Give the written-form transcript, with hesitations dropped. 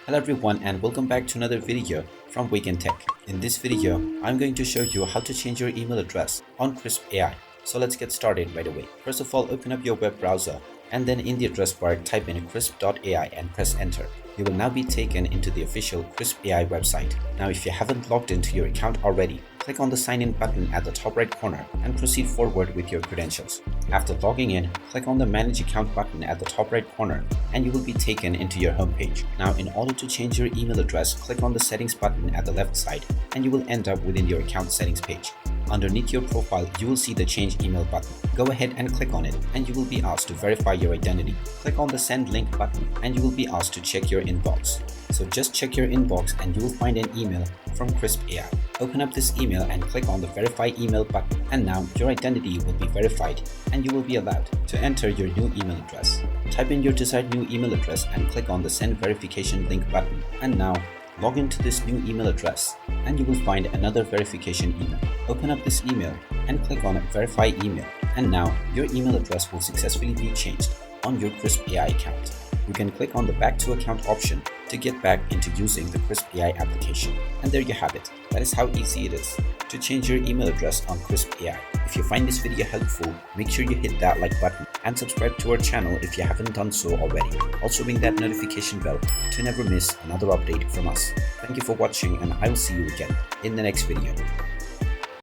Hello everyone and welcome back to another video from Wake&Tech. In this video, I'm going to show you how to change your email address on Krisp AI. So let's get started right away. First of all, open up your web browser and then in the address bar type in krisp.ai and press enter. You will now be taken into the official Krisp AI website. Now if you haven't logged into your account already, click on the sign in button at the top right corner and proceed forward with your credentials. After logging in, click on the manage account button at the top right corner and you will be taken into your homepage. Now in order to change your email address, click on the settings button at the left side and you will end up within your account settings page. Underneath your profile, you will see the change email button. Go ahead and click on it and you will be asked to verify your identity. Click on the send link button and you will be asked to check your inbox. So just check your inbox and you will find an email from Krisp AI. Open up this email and click on the verify email button and now your identity will be verified and you will be allowed to enter your new email address. Type in your desired new email address and click on the send verification link button and now log into this new email address and you will find another verification email. Open up this email and click on verify email and now your email address will successfully be changed on your Krisp AI account. You can click on the back to account option to get back into using the Krisp AI application. And there you have it. That is how easy it is to change your email address on Krisp AI. If you find this video helpful, make sure you hit that like button and subscribe to our channel if you haven't done so already. Also ring that notification bell to never miss another update from us. Thank you for watching and I will see you again in the next video.